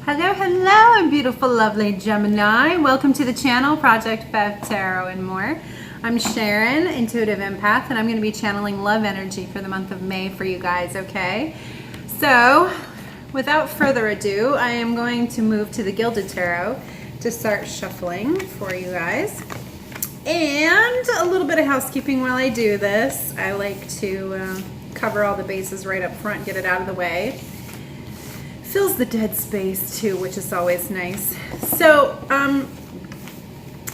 Hello, hello, beautiful, lovely Gemini. Welcome to the channel, ProjectFEVtarot and more. I'm Sharon, intuitive empath, and I'm going to be channeling love energy for the month of May for you guys, okay? So, without further ado, I am going to move to the Gilded Tarot to start shuffling for you guys. And a little bit of housekeeping while I do this. I like to cover all the bases right up front, get it out of the way. Fills the dead space too, which is always nice. So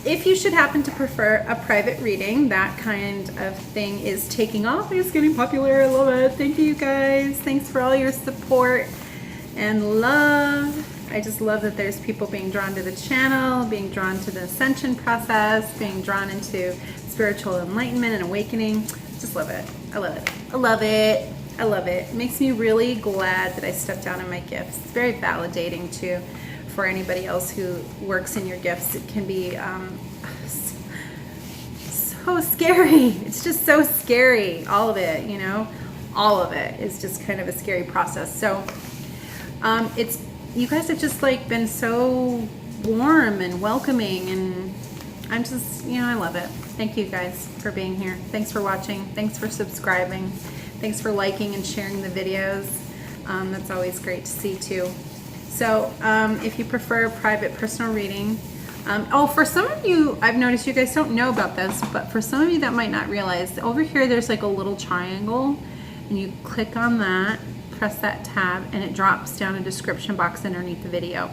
if you should happen to prefer a private reading, that kind of thing is taking off. It's getting popular. I love it. Thank you guys. Thanks for all your support and love. I just love that there's people being drawn to the channel, being drawn to the ascension process, being drawn into spiritual enlightenment and awakening. Just love it. I love it. I love it. I love it. It makes me really glad that I stepped down in my gifts. It's very validating too for anybody else who works in your gifts. It can be so scary. It's just so scary. All of it, you know, all of it is just kind of a scary process. So you guys have just like been so warm and welcoming, and I'm just, you know, I love it. Thank you guys for being here. Thanks for watching. Thanks for subscribing. Thanks for liking and sharing the videos. That's always great to see too. So if you prefer a private personal reading, for some of you, I've noticed you guys don't know about this, but for some of you that might not realize, over here there's like a little triangle, and you click on that, press that tab, and it drops down a description box underneath the video.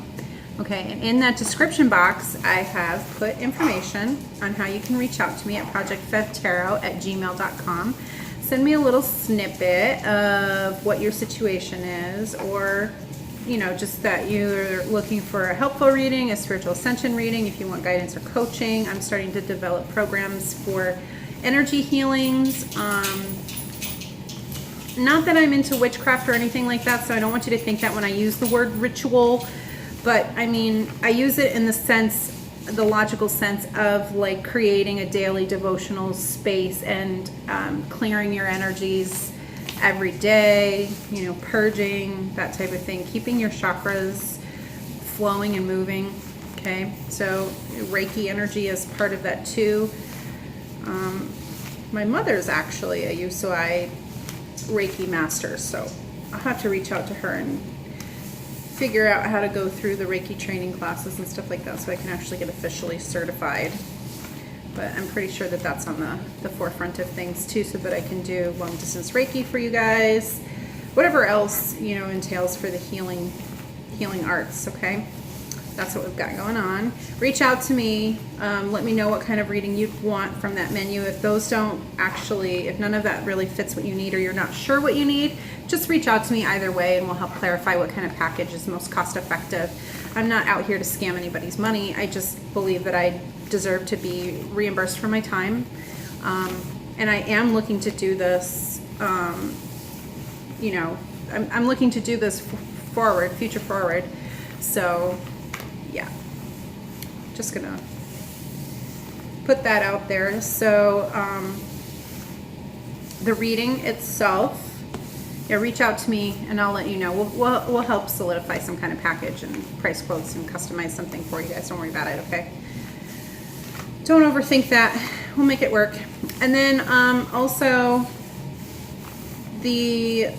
Okay, and in that description box, I have put information on how you can reach out to me at ProjectFEVtarot@gmail.com. Send me a little snippet of what your situation is, or, you know, just that you're looking for a helpful reading, a spiritual ascension reading, if you want guidance or coaching. I'm starting to develop programs for energy healings. Not that I'm into witchcraft or anything like that, so I don't want you to think that when I use the word ritual, but I mean, I use it in the sense, the logical sense of like creating a daily devotional space and clearing your energies every day, you know, purging, that type of thing, keeping your chakras flowing and moving. Okay, so Reiki energy is part of that too. My mother's actually a Usui Reiki master, so I'll have to reach out to her and figure out how to go through the Reiki training classes and stuff like that so I can actually get officially certified. But I'm pretty sure that that's on the forefront of things too, so that I can do long distance Reiki for you guys, whatever else, you know, entails for the healing arts. Okay, that's what we've got going on. Reach out to me. Let me know what kind of reading you'd want from that menu. If those don't actually, if none of that really fits what you need, or you're not sure what you need, just reach out to me either way, and we'll help clarify what kind of package is most cost effective. I'm not out here to scam anybody's money. I just believe that I deserve to be reimbursed for my time. And I am looking to do this, you know, I'm looking to do this forward, future forward. So yeah, just gonna put that out there. So the reading itself, yeah, reach out to me and I'll let you know. We'll help solidify some kind of package and price quotes and customize something for you guys. Don't worry about it, okay? Don't overthink that. We'll make it work. And then also the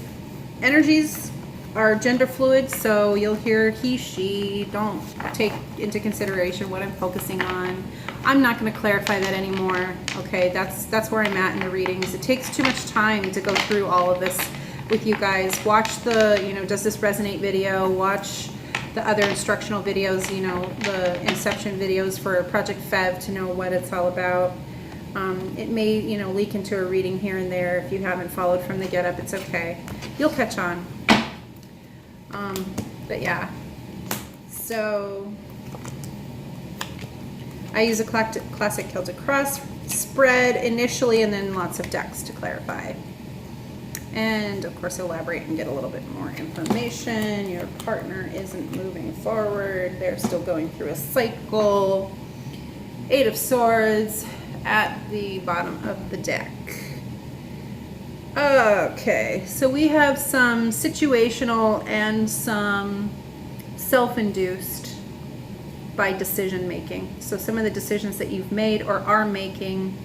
energies are gender fluid, so you'll hear he, she. Don't take into consideration what I'm focusing on. I'm not going to clarify that anymore, okay? That's where I'm at in the readings. It takes too much time to go through all of this with you guys. Watch the, you know, does this resonate video, watch the other instructional videos, you know, the inception videos for Project Fev to know what it's all about. It may, you know, leak into a reading here and there. If you haven't followed from the get up, it's okay. You'll catch on. But yeah, so I use a classic Celtic cross spread initially, and then lots of decks to clarify. And of course elaborate and get a little bit more information. Your partner isn't moving forward. They're still going through a cycle. 8 of Swords at the bottom of the deck. Okay, so we have some situational and some self-induced by decision making. So some of the decisions that you've made or are making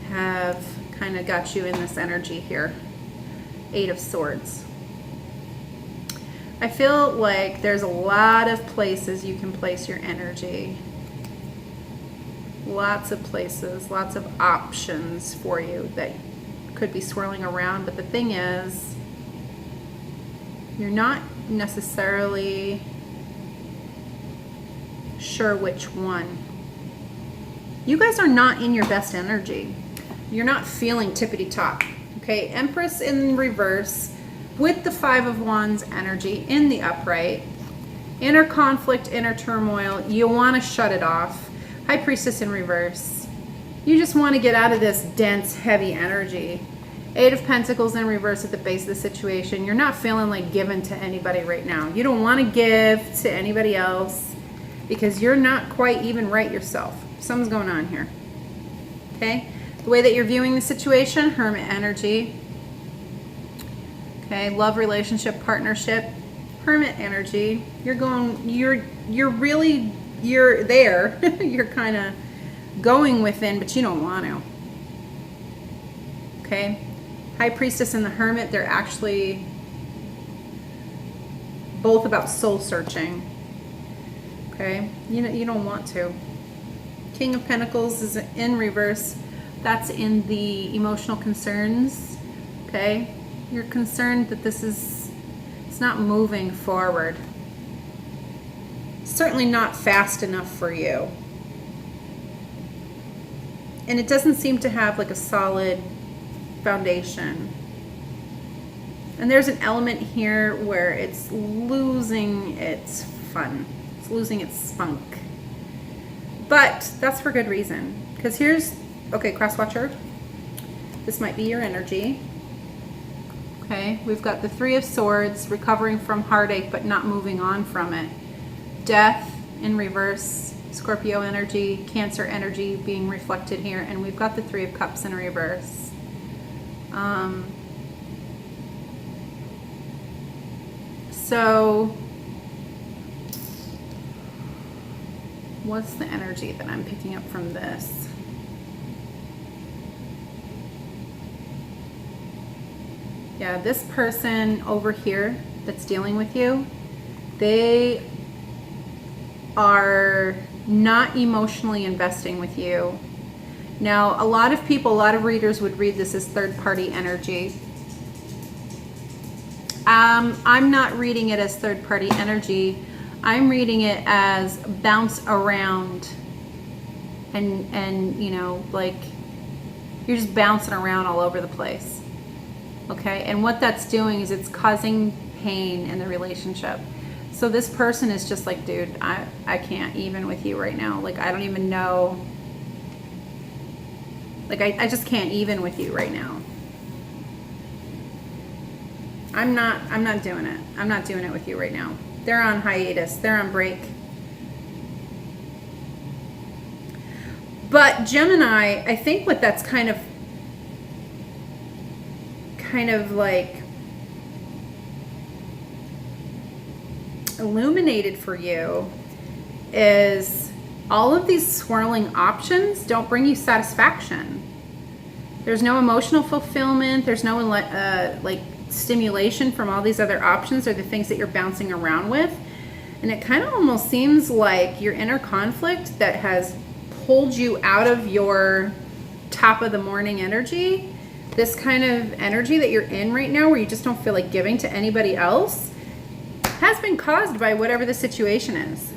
have kind of got you in this energy here. 8 of Swords. I feel like there's a lot of places you can place your energy. Lots of places, lots of options for you that could be swirling around. But the thing is, you're not necessarily sure which one. You guys are not in your best energy. You're not feeling tippity top. Okay, Empress in reverse with the 5 of Wands energy in the upright. Inner conflict, inner turmoil. You want to shut it off. High Priestess in reverse. You just want to get out of this dense, heavy energy. 8 of Pentacles in reverse at the base of the situation. You're not feeling like giving to anybody right now. You don't want to give to anybody else because you're not quite even right yourself. Something's going on here. Okay? The way that you're viewing the situation, Hermit energy. Okay, love, relationship, partnership, Hermit energy. You're there. You're kind of going within, but you don't want to. Okay? High Priestess and the Hermit, they're actually both about soul searching. Okay? You don't want to. King of Pentacles is in reverse. That's in the emotional concerns. Okay? You're concerned that it's not moving forward. Certainly not fast enough for you. And it doesn't seem to have like a solid foundation. And there's an element here where it's losing its fun. It's losing its spunk. But that's for good reason. Because here's, okay, Cross Watcher. This might be your energy. Okay, we've got the 3 of Swords, recovering from heartache but not moving on from it. Death in reverse, Scorpio energy, Cancer energy being reflected here, and we've got the 3 of Cups in reverse. So, what's the energy that I'm picking up from this? Yeah, this person over here that's dealing with you, they are not emotionally investing with you. Now, a lot of people, a lot of readers would read this as third-party energy. I'm not reading it as third-party energy. I'm reading it as bounce around and you know, like you're just bouncing around all over the place. Okay, and what that's doing is it's causing pain in the relationship. So this person is just like, dude, I can't even with you right now. Like, I don't even know. Like, I just can't even with you right now. I'm not doing it. I'm not doing it with you right now. They're on hiatus. They're on break. But Gemini, I think what that's kind of like illuminated for you is all of these swirling options don't bring you satisfaction. There's no emotional fulfillment. There's no like stimulation from all these other options or the things that you're bouncing around with. And it kind of almost seems like your inner conflict that has pulled you out of your top of the morning energy, this kind of energy that you're in right now where you just don't feel like giving to anybody else, has been caused by whatever the situation is.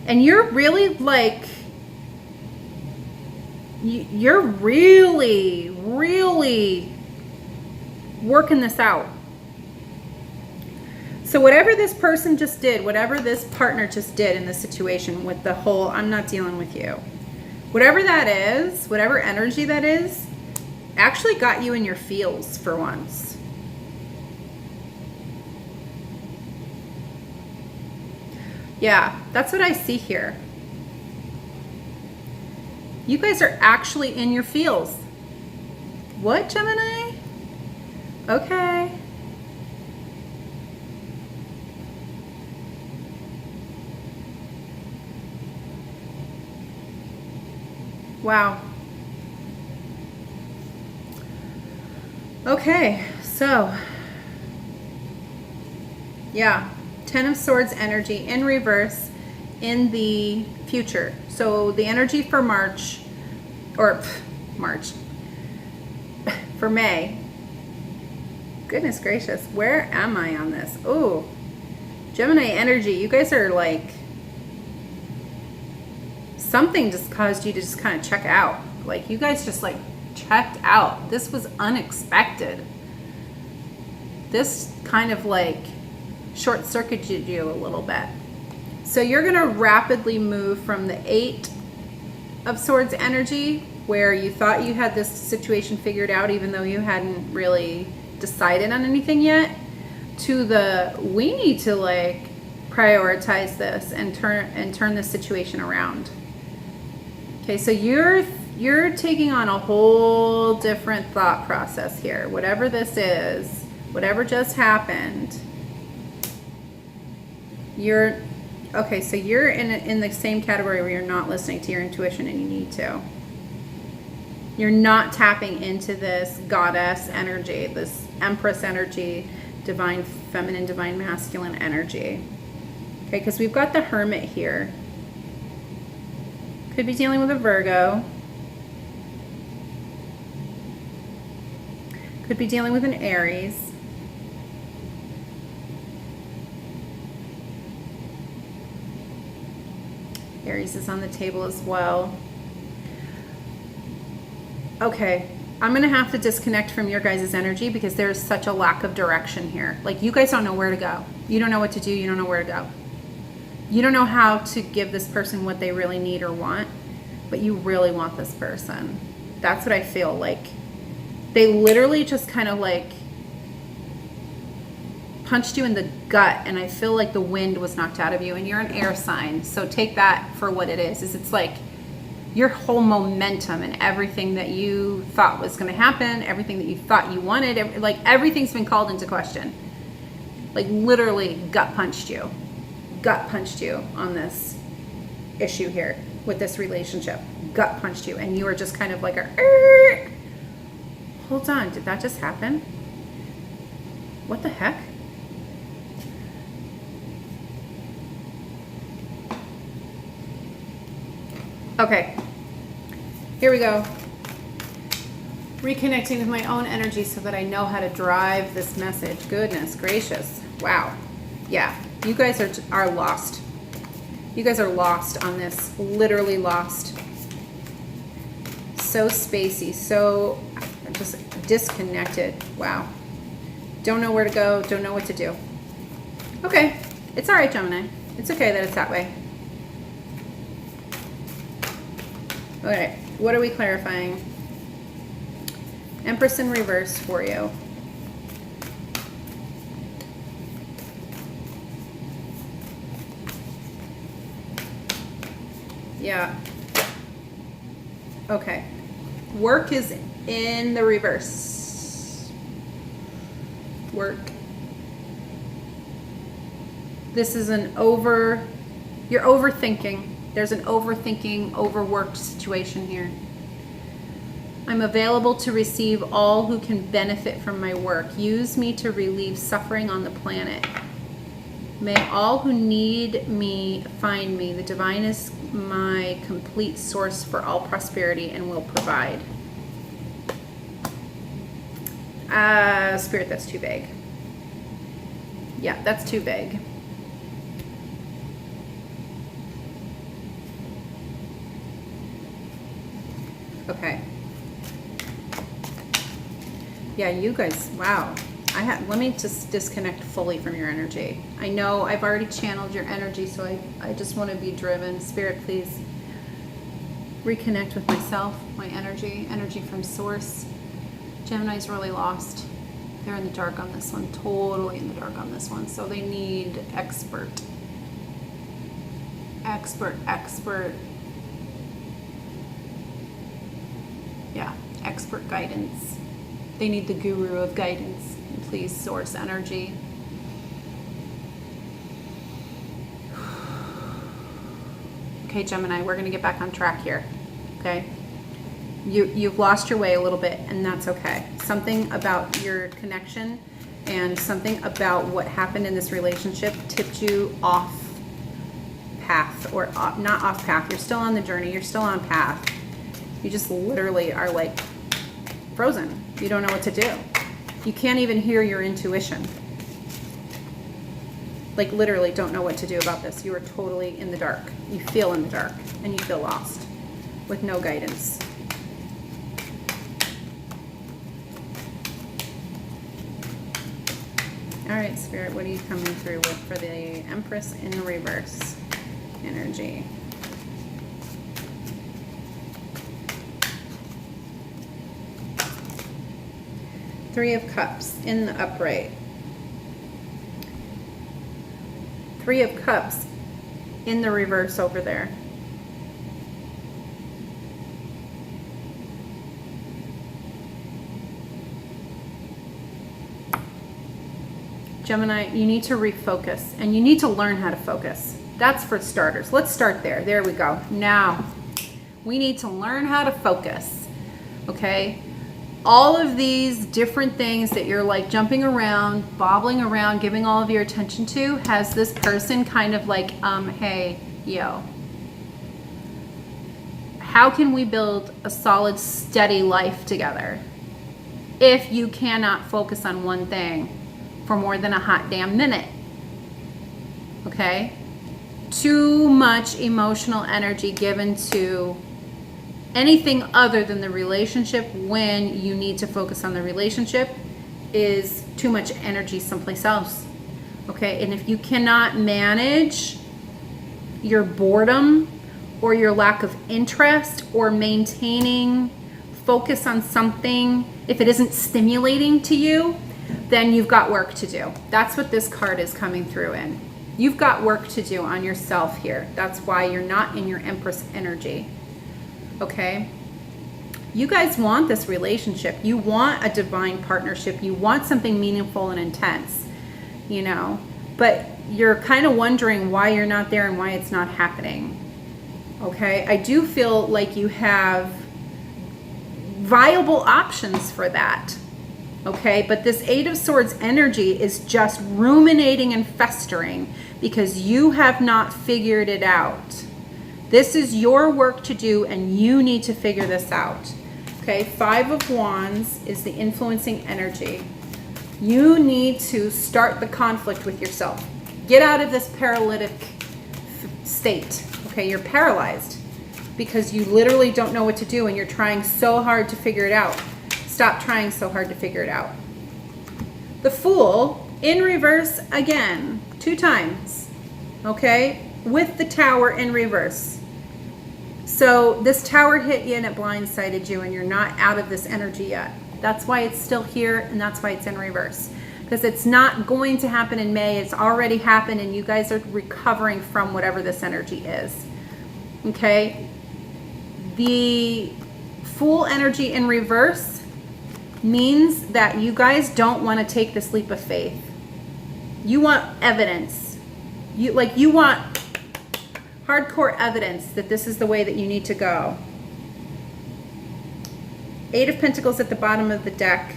And you're really like, you're really, really working this out. So whatever this person just did, whatever this partner just did in this situation with the whole, I'm not dealing with you, whatever that is, whatever energy that is, actually got you in your feels for once. Yeah, that's what I see here. You guys are actually in your feels. What, Gemini? Okay. Wow. Okay, so yeah, 10 of Swords energy in reverse in the future. So the energy for March, or March, for May. Goodness gracious, where am I on this? Oh, Gemini energy, you guys are like, something just caused you to just kind of check out. Like you guys just like checked out. This was unexpected. This kind of like short-circuited you a little bit. So you're going to rapidly move from the 8 of Swords energy, where you thought you had this situation figured out even though you hadn't really decided on anything yet, to the we need to like prioritize this and turn this situation around. Okay, so you're taking on a whole different thought process here. Whatever this is, whatever just happened, you're okay. So you're in the same category where you're not listening to your intuition, and you need to. You're not tapping into this goddess energy, this empress energy, divine feminine, divine masculine energy. Okay, because we've got the Hermit here. Could be dealing with a Virgo. Could be dealing with an Aries. Aries is on the table as well. Okay, I'm going to have to disconnect from your guys' energy because there's such a lack of direction here. Like you guys don't know where to go. You don't know what to do. You don't know where to go. You don't know how to give this person what they really need or want, but you really want this person. That's what I feel like. They literally just kind of like punched you in the gut, and I feel like the wind was knocked out of you, and you're an air sign. So take that for what it is it's like your whole momentum and everything that you thought was going to happen, everything that you thought you wanted, like everything's been called into question. Like literally gut punched you on this issue here with this relationship. Gut punched you, and you were just kind of like hold on, did that just happen? What the heck? Okay, here we go. Reconnecting with my own energy so that I know how to drive this message. Goodness gracious. Wow. Yeah, you guys are lost. You guys are lost on this. Literally lost. So spacey, so just disconnected. Wow. Don't know where to go, don't know what to do. Okay, it's all right, Gemini. It's okay that it's that way. All right, what are we clarifying? Empress in reverse for you. Yeah. Okay. Work is in the reverse. Work. This is you're overthinking. There's an overthinking, overworked situation here. I'm available to receive all who can benefit from my work. Use me to relieve suffering on the planet. May all who need me find me. The divine is my complete source for all prosperity and will provide. Spirit, that's too vague. Yeah, that's too vague. Okay. Yeah, you guys, wow. Let me just disconnect fully from your energy. I know I've already channeled your energy, so I just want to be driven. Spirit, please reconnect with myself, my energy from source. Gemini's really lost. They're in the dark on this one, totally in the dark on this one. So they need expert. Yeah, expert guidance. They need the guru of guidance. Please, source energy. Okay, Gemini, we're going to get back on track here. Okay? You've lost your way a little bit, and that's okay. Something about your connection and something about what happened in this relationship tipped you off path, or not off path. You're still on the journey. You're still on path. You just literally are like frozen. You don't know what to do. You can't even hear your intuition. Like literally don't know what to do about this. You are totally in the dark. You feel in the dark and you feel lost with no guidance. All right, Spirit, what are you coming through with for the Empress in reverse energy? Three of Cups in the upright. Three of Cups in the reverse over there. Gemini, you need to refocus, and you need to learn how to focus. That's for starters. Let's start there. There we go. Now, we need to learn how to focus, okay? All of these different things that you're like jumping around, bobbling around, giving all of your attention to, has this person kind of like, hey, yo, how can we build a solid, steady life together if you cannot focus on one thing for more than a hot damn minute? Okay? Too much emotional energy given to anything other than the relationship when you need to focus on the relationship is too much energy someplace else. Okay? And if you cannot manage your boredom or your lack of interest or maintaining focus on something, if it isn't stimulating to you, then you've got work to do. That's what this card is coming through in. You've got work to do on yourself here. That's why you're not in your Empress energy. Okay? You guys want this relationship. You want a divine partnership. You want something meaningful and intense, you know, but you're kind of wondering why you're not there and why it's not happening. Okay? I do feel like you have viable options for that. Okay, but this Eight of Swords energy is just ruminating and festering because you have not figured it out. This is your work to do and you need to figure this out. Okay, Five of Wands is the influencing energy. You need to start the conflict with yourself. Get out of this paralytic state. Okay, you're paralyzed because you literally don't know what to do and you're trying so hard to figure it out. Stop trying so hard to figure it out. The Fool in reverse again, 2 times, okay, with the Tower in reverse. So this Tower hit you and it blindsided you and you're not out of this energy yet. That's why it's still here and that's why it's in reverse. Because it's not going to happen in May. It's already happened and you guys are recovering from whatever this energy is. Okay? The Fool energy in reverse means that you guys don't want to take this leap of faith. You want evidence. You want hardcore evidence that this is the way that you need to go. Eight of Pentacles at the bottom of the deck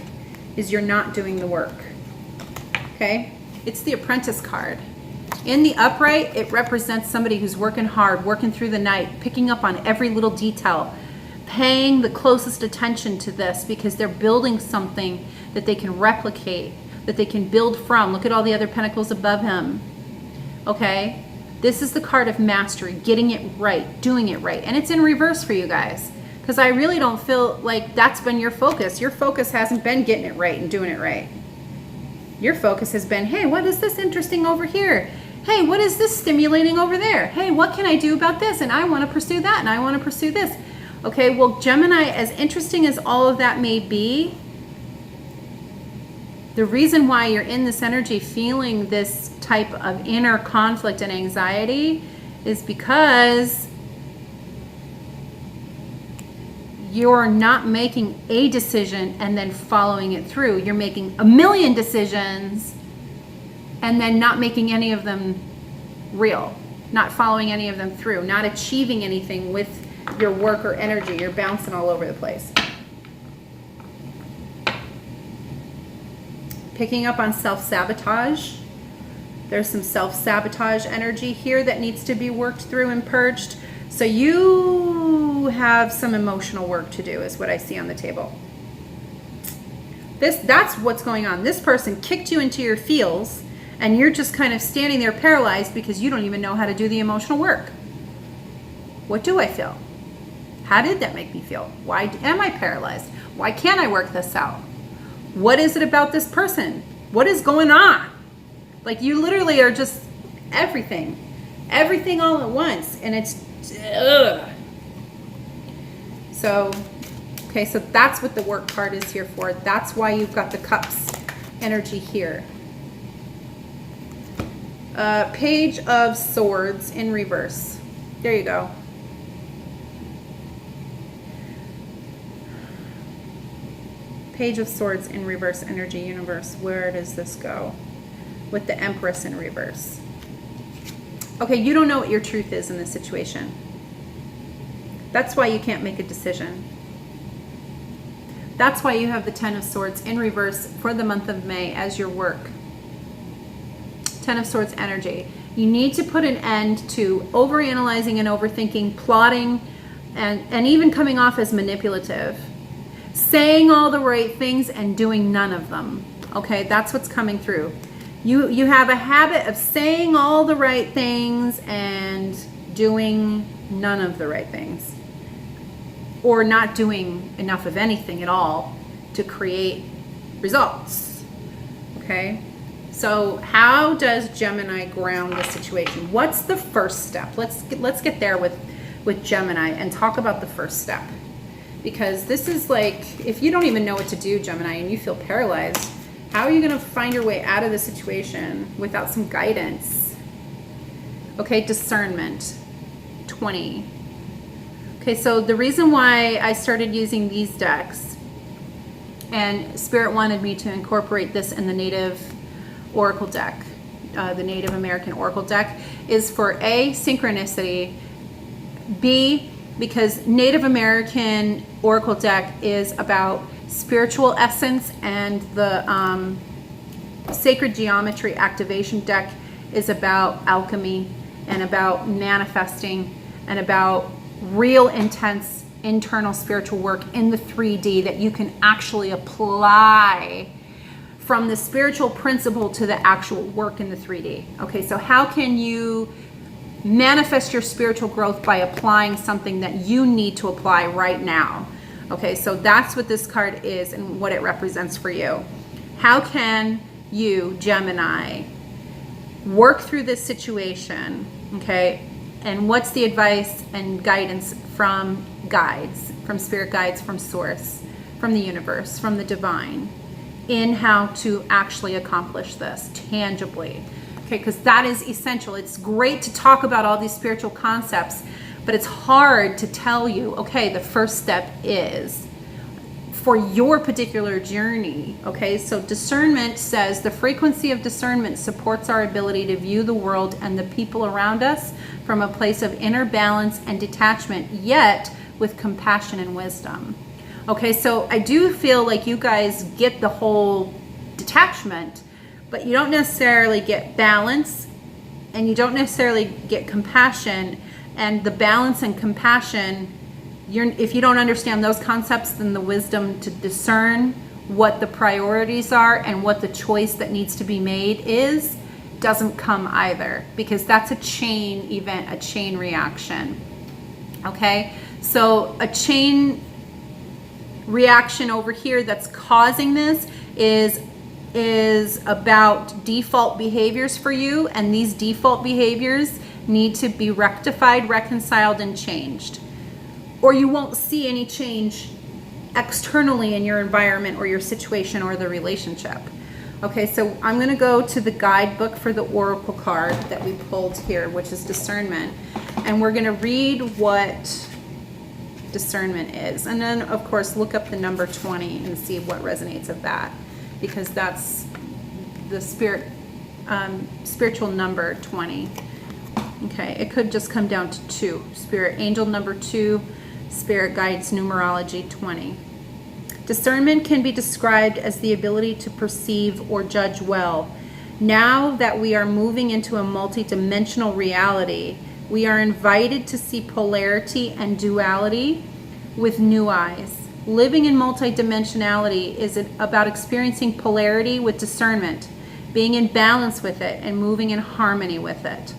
is you're not doing the work. Okay? It's the Apprentice card. In the upright, it represents somebody who's working hard, working through the night, picking up on every little detail, paying the closest attention to this because they're building something that they can replicate, that they can build from. Look at all the other pentacles above him. Okay? This is the card of mastery, getting it right, doing it right. And it's in reverse for you guys because I really don't feel like that's been your focus. Your focus hasn't been getting it right and doing it right. Your focus has been, hey, what is this interesting over here? Hey, what is this stimulating over there? Hey, what can I do about this? And I want to pursue that and I want to pursue this. Okay, well, Gemini, as interesting as all of that may be, the reason why you're in this energy feeling this type of inner conflict and anxiety is because you're not making a decision and then following it through. You're making a million decisions and then not making any of them real, not following any of them through, not achieving anything with your work or energy. You're bouncing all over the place. Picking up on self-sabotage. There's some self-sabotage energy here that needs to be worked through and purged. So you have some emotional work to do is what I see on the table. That's what's going on. This person kicked you into your feels and you're just kind of standing there paralyzed because you don't even know how to do the emotional work. What do I feel? How did that make me feel? Why am I paralyzed? Why can't I work this out? What is it about this person? What is going on? Like you literally are just everything all at once, and it's ugh. So, okay, so that's what the work card is here for. That's why you've got the cups energy here. Page of Swords in reverse. There you go. Page of Swords in reverse energy universe. Where does this go? With the Empress in reverse. Okay, you don't know what your truth is in this situation. That's why you can't make a decision. That's why you have the Ten of Swords in reverse for the month of May as your work. Ten of Swords energy. You need to put an end to overanalyzing and overthinking, plotting, and even coming off as manipulative. Saying all the right things and doing none of them. Okay, that's what's coming through. You have a habit of saying all the right things and doing none of the right things. Or not doing enough of anything at all to create results. Okay? So how does Gemini ground the situation? What's the first step? Let's get there with Gemini and talk about the first step. Because this is like, if you don't even know what to do, Gemini, and you feel paralyzed, how are you going to find your way out of the situation without some guidance? Okay, discernment, 20. Okay, so the reason why I started using these decks, and Spirit wanted me to incorporate this in the Native Oracle deck, the Native American Oracle deck, is for A, synchronicity, B, because Native American Oracle deck is about spiritual essence, and the Sacred Geometry Activation deck is about alchemy and about manifesting and about real intense internal spiritual work in the 3D that you can actually apply from the spiritual principle to the actual work in the 3D. Okay, so how can you manifest your spiritual growth by applying something that you need to apply right now? Okay, so that's what this card is and what it represents for you. How can you, Gemini, work through this situation? Okay, and what's the advice and guidance from guides, from spirit guides, from source, from the universe, from the divine, in how to actually accomplish this tangibly? Okay, because that is essential. It's great to talk about all these spiritual concepts, but it's hard to tell you, okay, the first step is for your particular journey. Okay, so discernment says the frequency of discernment supports our ability to view the world and the people around us from a place of inner balance and detachment, yet with compassion and wisdom. Okay, so I do feel like you guys get the whole detachment, but you don't necessarily get balance, and you don't necessarily get compassion. And the balance and compassion, if you don't understand those concepts, then the wisdom to discern what the priorities are and what the choice that needs to be made is, doesn't come either, because that's a chain event, a chain reaction. Okay, so a chain reaction over here that's causing this is about default behaviors for you, and these default behaviors need to be rectified, reconciled, and changed, or you won't see any change externally in your environment or your situation or the relationship. Okay, so I'm going to go to the guidebook for the oracle card that we pulled here, which is discernment, and we're going to read what discernment is, and then of course look up the number 20 and see what resonates of that, because that's the spiritual number 20. Okay, it could just come down to 2. Spirit angel number 2 Spirit Guides Numerology 20. Discernment can be described as the ability to perceive or judge well. Now that we are moving into a multi-dimensional reality, we are invited to see polarity and duality with new eyes. Living in multidimensionality is about experiencing polarity with discernment, being in balance with it, and moving in harmony with it.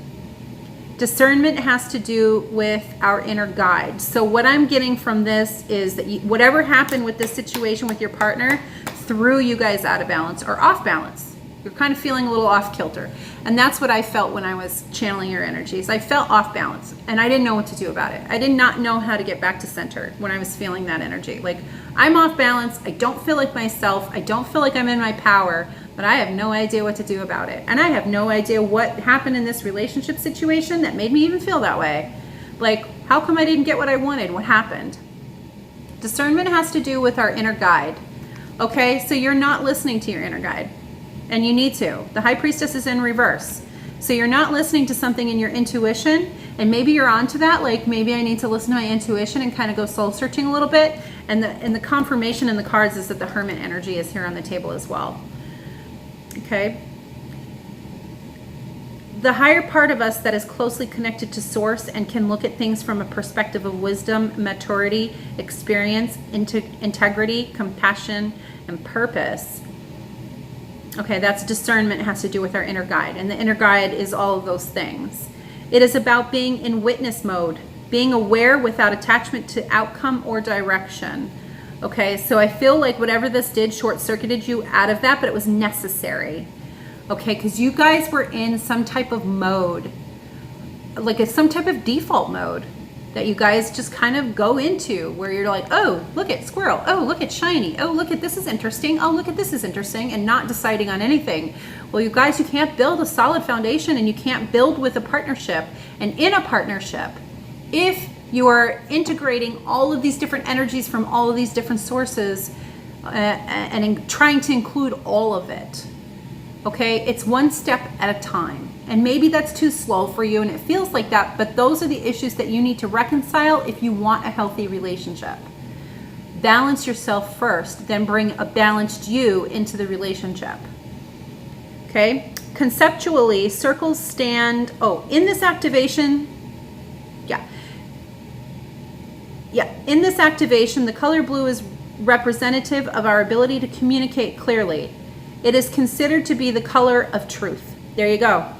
Discernment has to do with our inner guide. So what I'm getting from this is that whatever happened with this situation with your partner threw you guys out of balance or off balance. You're kind of feeling a little off kilter. And that's what I felt when I was channeling your energies. I felt off balance and I didn't know what to do about it. I did not know how to get back to center when I was feeling that energy. Like, I'm off balance. I don't feel like myself. I don't feel like I'm in my power, but I have no idea what to do about it. And I have no idea what happened in this relationship situation that made me even feel that way. Like, how come I didn't get what I wanted? What happened? Discernment has to do with our inner guide. Okay, so you're not listening to your inner guide. And you need to. The High Priestess is in reverse. So you're not listening to something in your intuition, and maybe you're onto that, like maybe I need to listen to my intuition and kind of go soul searching a little bit. And the confirmation in the cards is that the Hermit energy is here on the table as well. Okay? The higher part of us that is closely connected to source and can look at things from a perspective of wisdom, maturity, experience, integrity, compassion, and purpose. Okay, that's discernment. It has to do with our inner guide. And the inner guide is all of those things. It is about being in witness mode, being aware without attachment to outcome or direction. Okay, so I feel like whatever this did short-circuited you out of that, but it was necessary. Okay, because you guys were in some type of mode, like some type of default mode that you guys just kind of go into where you're like, oh, look at squirrel. Oh, look at shiny. Oh, look at this is interesting. Oh, look at this is interesting, and not deciding on anything. Well, you guys, you can't build a solid foundation and you can't build with a partnership and in a partnership if you are integrating all of these different energies from all of these different sources and trying to include all of it. Okay, it's one step at a time. And maybe that's too slow for you and it feels like that, but those are the issues that you need to reconcile if you want a healthy relationship. Balance yourself first, then bring a balanced you into the relationship. Okay? Conceptually, circles stand, in this activation, in this activation, the color blue is representative of our ability to communicate clearly. It is considered to be the color of truth. There you go.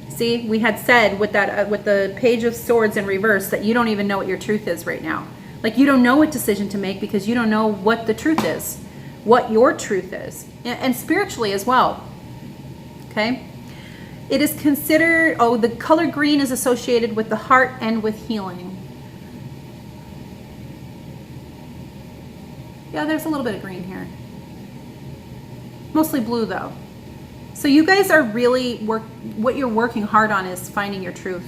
See, we had said with that with the Page of Swords in reverse that you don't even know what your truth is right now. Like, you don't know what decision to make because you don't know what the truth is, what your truth is, and spiritually as well. Okay? It is considered, the color green is associated with the heart and with healing. Yeah, there's a little bit of green here. Mostly blue though. So you guys are really what you're working hard on is finding your truth.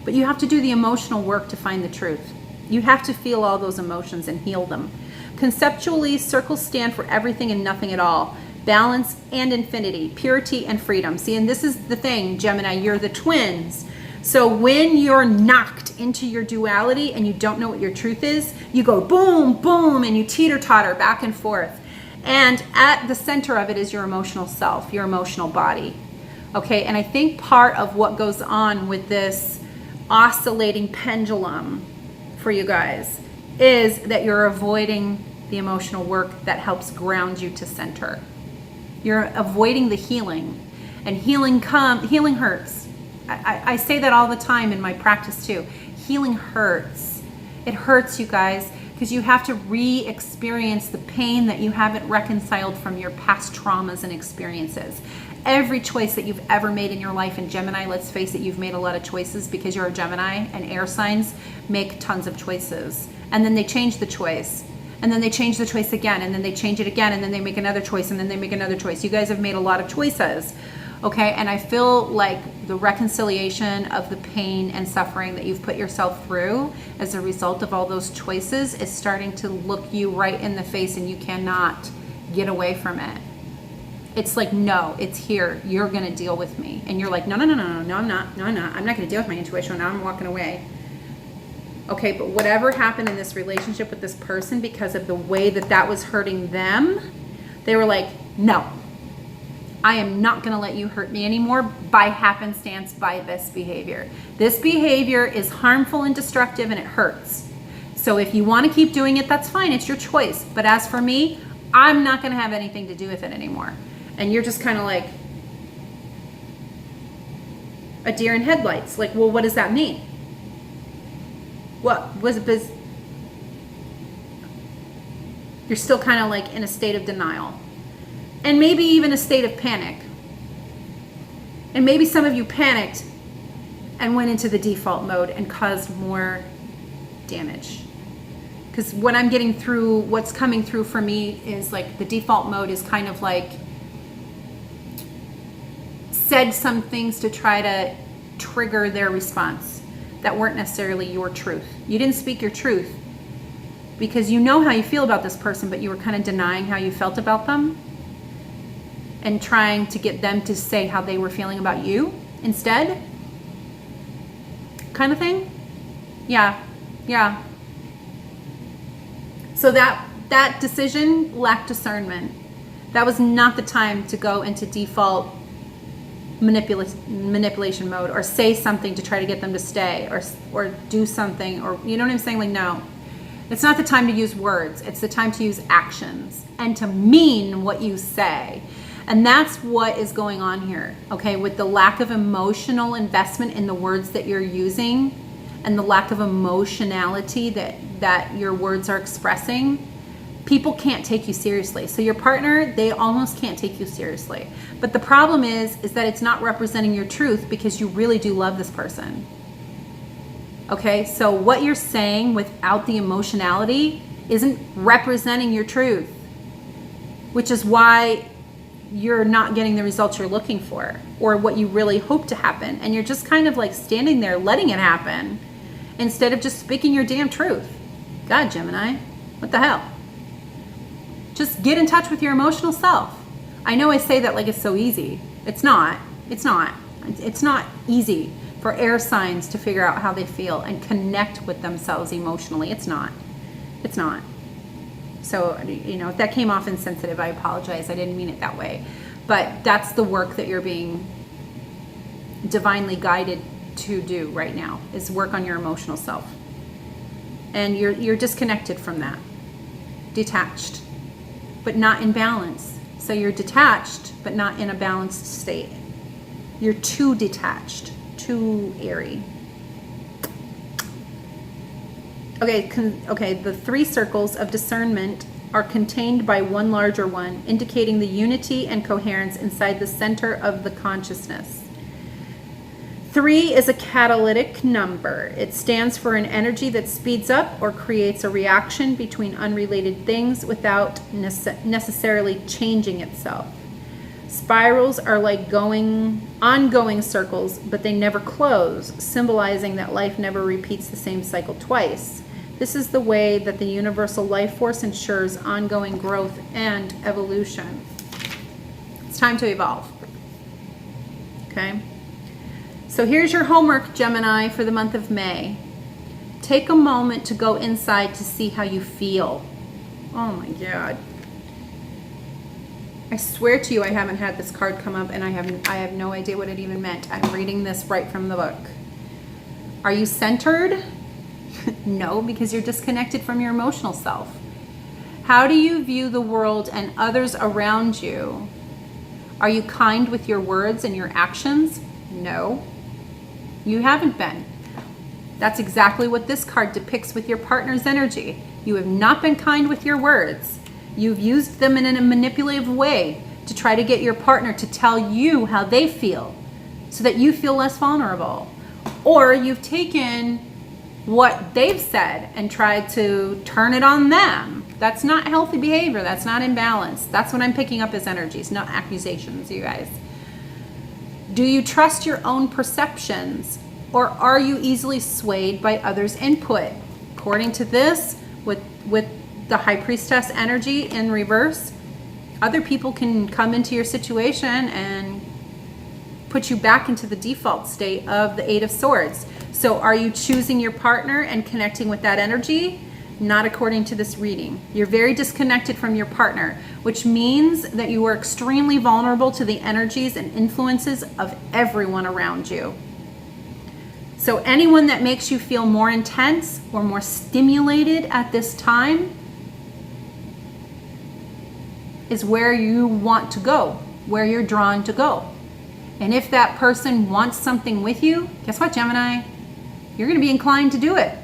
But you have to do the emotional work to find the truth. You have to feel all those emotions and heal them. Conceptually, circles stand for everything and nothing at all. Balance and infinity, purity and freedom. See, and this is the thing, Gemini, you're the twins. So when you're knocked into your duality and you don't know what your truth is, you go boom, boom, and you teeter-totter back and forth. And at the center of it is your emotional self, your emotional body. Okay, and I think part of what goes on with this oscillating pendulum for you guys is that you're avoiding the emotional work that helps ground you to center. You're avoiding the healing, and healing hurts. I say that all the time in my practice too. Healing hurts. It hurts, you guys, because you have to re-experience the pain that you haven't reconciled from your past traumas and experiences. Every choice that you've ever made in your life, and Gemini, let's face it, you've made a lot of choices because you're a Gemini, and air signs make tons of choices. And then they change the choice. And then they change the choice again, and then they change it again, and then they make another choice, and then they make another choice. You guys have made a lot of choices. Okay, and I feel like the reconciliation of the pain and suffering that you've put yourself through as a result of all those choices is starting to look you right in the face, and you cannot get away from it. It's like, no, it's here. You're going to deal with me. And you're like, no, I'm not. I'm not going to deal with my intuition. Now I'm walking away. Okay, but whatever happened in this relationship with this person, because of the way that that was hurting them, they were like, no, I am not going to let you hurt me anymore by happenstance, by this behavior. This behavior is harmful and destructive and it hurts. So if you want to keep doing it, that's fine. It's your choice. But as for me, I'm not going to have anything to do with it anymore. And you're just kind of like a deer in headlights. Like, well, what does that mean? What was it? You're still kind of like in a state of denial. And maybe even a state of panic. And maybe some of you panicked and went into the default mode and caused more damage. Because what I'm getting through, what's coming through for me is like the default mode is kind of like said some things to try to trigger their response that weren't necessarily your truth. You didn't speak your truth because you know how you feel about this person, but you were kind of denying how you felt about them and trying to get them to say how they were feeling about you instead, kind of thing. Yeah. So that decision lacked discernment. That was not the time to go into default manipulation mode or say something to try to get them to stay or do something, or you know what I'm saying? Like, no, it's not the time to use words. It's the time to use actions and to mean what you say. And that's what is going on here, okay? With the lack of emotional investment in the words that you're using and the lack of emotionality that your words are expressing, people can't take you seriously. So your partner, they almost can't take you seriously. But the problem is that it's not representing your truth because you really do love this person. Okay, so what you're saying without the emotionality isn't representing your truth, which is why you're not getting the results you're looking for or what you really hope to happen. And you're just kind of like standing there letting it happen instead of just speaking your damn truth. God, Gemini, what the hell? Just get in touch with your emotional self. I know I say that like it's so easy. It's not. It's not easy for air signs to figure out how they feel and connect with themselves emotionally. It's not. So, you know, if that came off insensitive, I apologize. I didn't mean it that way. But that's the work that you're being divinely guided to do right now, is work on your emotional self. And you're disconnected from that. Detached, but not in balance. So you're detached, but not in a balanced state. You're too detached, too airy. Okay, the 3 circles of discernment are contained by one larger one, indicating the unity and coherence inside the center of the consciousness. 3 is a catalytic number. It stands for an energy that speeds up or creates a reaction between unrelated things without necessarily changing itself. Spirals are like ongoing circles, but they never close, symbolizing that life never repeats the same cycle twice. This is the way that the universal life force ensures ongoing growth and evolution. It's time to evolve. Okay? So here's your homework, Gemini, for the month of May. Take a moment to go inside to see how you feel. Oh my God. I swear to you, I haven't had this card come up and I have no idea what it even meant. I'm reading this right from the book. Are you centered? No, because you're disconnected from your emotional self. How do you view the world and others around you? Are you kind with your words and your actions? No, you haven't been. That's exactly what this card depicts with your partner's energy. You have not been kind with your words. You've used them in a manipulative way to try to get your partner to tell you how they feel so that you feel less vulnerable. Or you've taken what they've said and tried to turn it on them. That's not healthy behavior. That's not in balance. That's what I'm picking up as energies, not accusations, you guys. Do you trust your own perceptions, or are you easily swayed by others' input? According to this, with the High Priestess energy in reverse, other people can come into your situation and put you back into the default state of the Eight of Swords. So are you choosing your partner and connecting with that energy? Not according to this reading. You're very disconnected from your partner, which means that you are extremely vulnerable to the energies and influences of everyone around you. So anyone that makes you feel more intense or more stimulated at this time is where you want to go, where you're drawn to go. And if that person wants something with you, guess what, Gemini? You're going to be inclined to do it,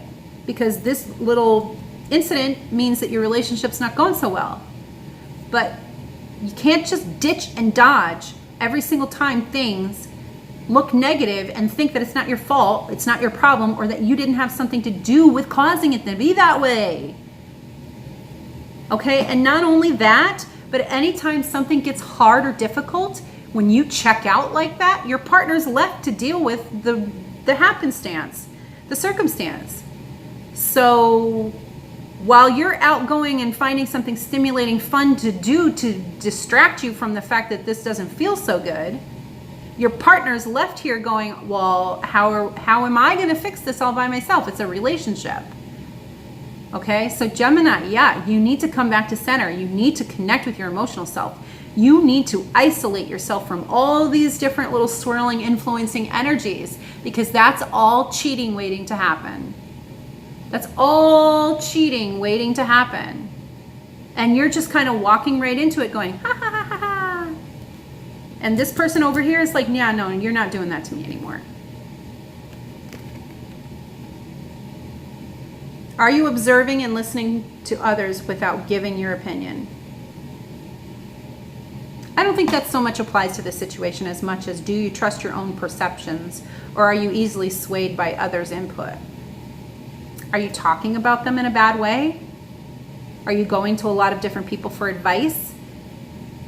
because this little incident means that your relationship's not going so well. But you can't just ditch and dodge every single time things look negative and think that it's not your fault, it's not your problem, or that you didn't have something to do with causing it to be that way. Okay, and not only that, but anytime something gets hard or difficult, when you check out like that, your partner's left to deal with the happenstance, the circumstance. So while you're outgoing and finding something stimulating, fun to do to distract you from the fact that this doesn't feel so good, your partner's left here going, well, how am I going to fix this all by myself? It's a relationship. Okay, so Gemini, yeah, you need to come back to center. You need to connect with your emotional self. You need to isolate yourself from all these different little swirling, influencing energies, because that's all cheating waiting to happen. That's all cheating waiting to happen. And you're just kind of walking right into it going, ha ha ha ha ha. And this person over here is like, yeah, no, you're not doing that to me anymore. Are you observing and listening to others without giving your opinion? I don't think that so much applies to this situation as much as, do you trust your own perceptions, or are you easily swayed by others' input? Are you talking about them in a bad way? Are you going to a lot of different people for advice?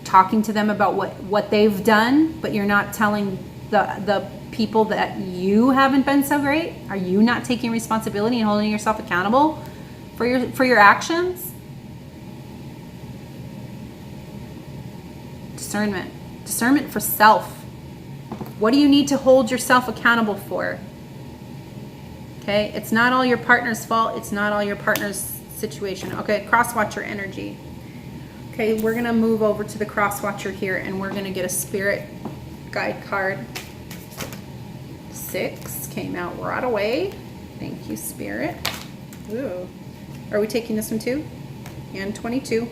Talking to them about what they've done, but you're not telling the people that you haven't been so great? Are you not taking responsibility and holding yourself accountable for your actions? Discernment for self. What do you need to hold yourself accountable for? Okay, it's not all your partner's fault. It's not all your partner's situation. Okay, cross-watcher energy. Okay, we're gonna move over to the cross-watcher here, and we're gonna get a spirit guide card. 6 came out right away. Thank you, Spirit. Ooh. Are we taking this one too? And 22.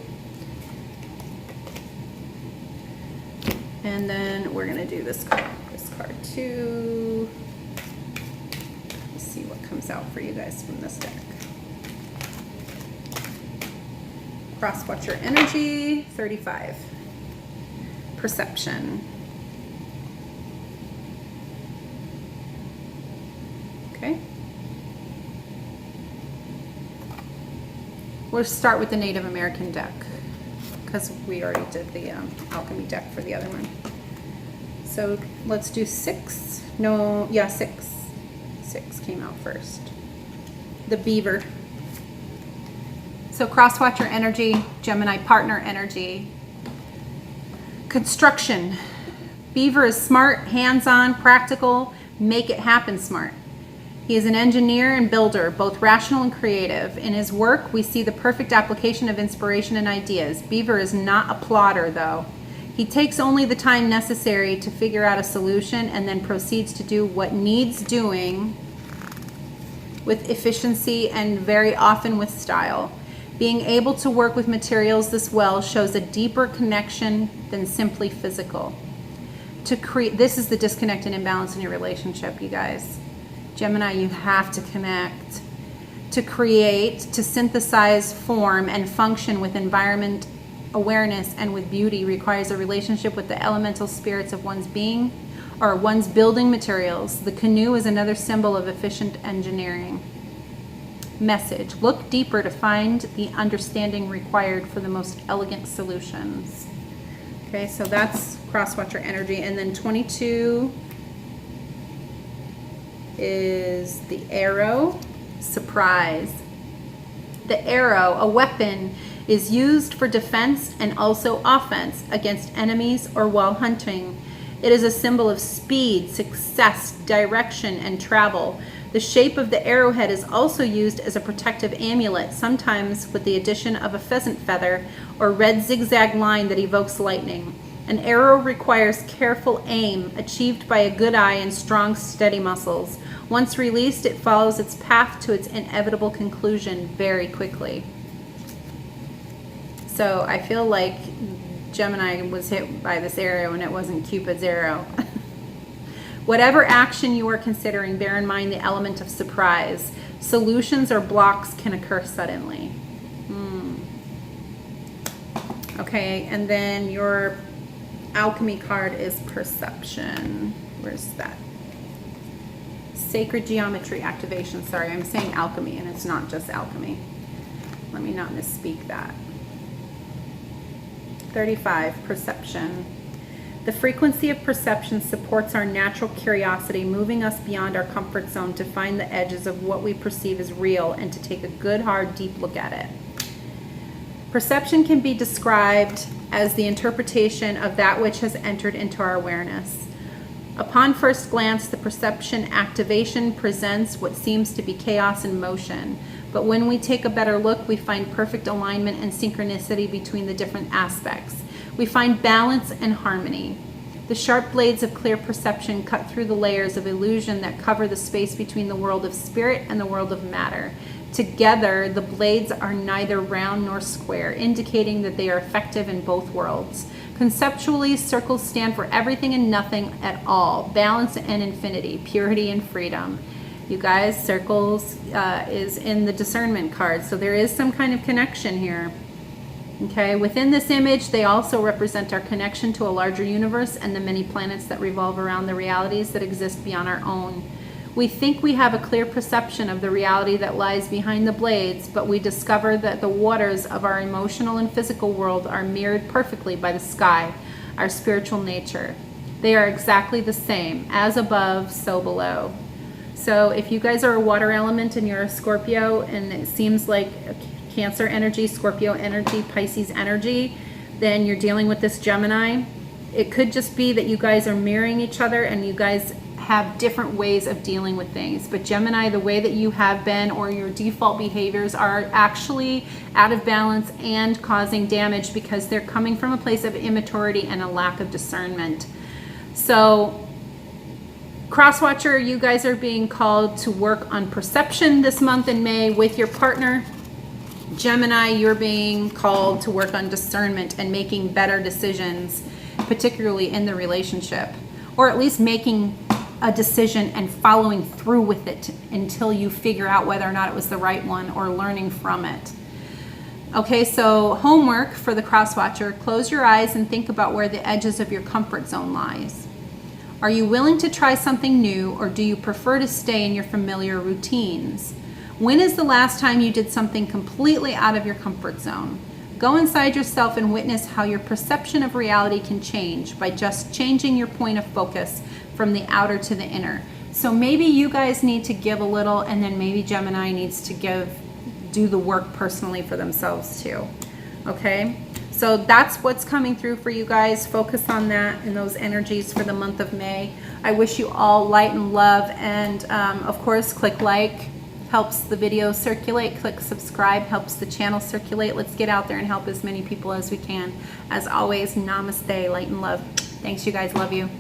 And then we're gonna do this card too. Let's see what comes out for you guys from this deck. Cross-watcher energy, 35. Perception. Okay. We'll start with the Native American deck, because we already did the alchemy deck for the other one. So let's do 6. No, yeah, 6. 6 came out first. The beaver. So cross-watcher energy, Gemini partner energy. Construction. Beaver is smart, hands-on, practical, make it happen smart. He is an engineer and builder, both rational and creative. In his work, we see the perfect application of inspiration and ideas. Beaver is not a plotter, though. He takes only the time necessary to figure out a solution and then proceeds to do what needs doing with efficiency and very often with style. Being able to work with materials this well shows a deeper connection than simply physical. This is the disconnect and imbalance in your relationship, you guys. Gemini, you have to connect. To create, to synthesize, form, and function with environment awareness and with beauty requires a relationship with the elemental spirits of one's being or one's building materials. The canoe is another symbol of efficient engineering. Message: look deeper to find the understanding required for the most elegant solutions. Okay, so that's cross-watcher energy. And then 22 is the arrow. Surprise. The arrow, a weapon, is used for defense and also offense against enemies or while hunting. It is a symbol of speed, success, direction, and travel. The shape of the arrowhead is also used as a protective amulet, sometimes with the addition of a pheasant feather or red zigzag line that evokes lightning. An arrow requires careful aim, achieved by a good eye and strong, steady muscles. Once released, it follows its path to its inevitable conclusion very quickly. So I feel like Gemini was hit by this arrow and it wasn't Cupid's arrow. Whatever action you are considering, bear in mind the element of surprise. Solutions or blocks can occur suddenly. Okay, and then your alchemy card is perception. Where's that? Sacred geometry activation. Sorry, I'm saying alchemy and it's not just alchemy. Let me not misspeak that. 35, perception. The frequency of perception supports our natural curiosity, moving us beyond our comfort zone to find the edges of what we perceive as real and to take a good, hard, deep look at it. Perception can be described as the interpretation of that which has entered into our awareness. Upon first glance, the perception activation presents what seems to be chaos in motion. But when we take a better look, we find perfect alignment and synchronicity between the different aspects. We find balance and harmony. The sharp blades of clear perception cut through the layers of illusion that cover the space between the world of spirit and the world of matter. Together, the blades are neither round nor square, indicating that they are effective in both worlds. Conceptually, circles stand for everything and nothing at all, balance and infinity, purity and freedom. You guys, circles is in the discernment card, so there is some kind of connection here. Okay, within this image, they also represent our connection to a larger universe and the many planets that revolve around the realities that exist beyond our own. We think we have a clear perception of the reality that lies behind the blades, but we discover that the waters of our emotional and physical world are mirrored perfectly by the sky, our spiritual nature. They are exactly the same, as above, so below. So if you guys are a water element and you're a Scorpio and it seems like Cancer energy, Scorpio energy, Pisces energy, then you're dealing with this Gemini. It could just be that you guys are mirroring each other and you guys have different ways of dealing with things. But Gemini, the way that you have been or your default behaviors are actually out of balance and causing damage because they're coming from a place of immaturity and a lack of discernment. So Crosswatcher, you guys are being called to work on perception this month in May with your partner. Gemini, you're being called to work on discernment and making better decisions, particularly in the relationship, or at least making a decision and following through with it until you figure out whether or not it was the right one or learning from it. Okay, so homework for the Crosswatcher, close your eyes and think about where the edges of your comfort zone lies. Are you willing to try something new, or do you prefer to stay in your familiar routines? When is the last time you did something completely out of your comfort zone? Go inside yourself and witness how your perception of reality can change by just changing your point of focus from the outer to the inner. So maybe you guys need to give a little, and then maybe Gemini needs to do the work personally for themselves too. Okay? So that's what's coming through for you guys. Focus on that and those energies for the month of May. I wish you all light and love, and of course, click like. Helps the video circulate. Click subscribe, helps the channel circulate. Let's get out there and help as many people as we can. As always, namaste, light and love. Thanks, you guys. Love you.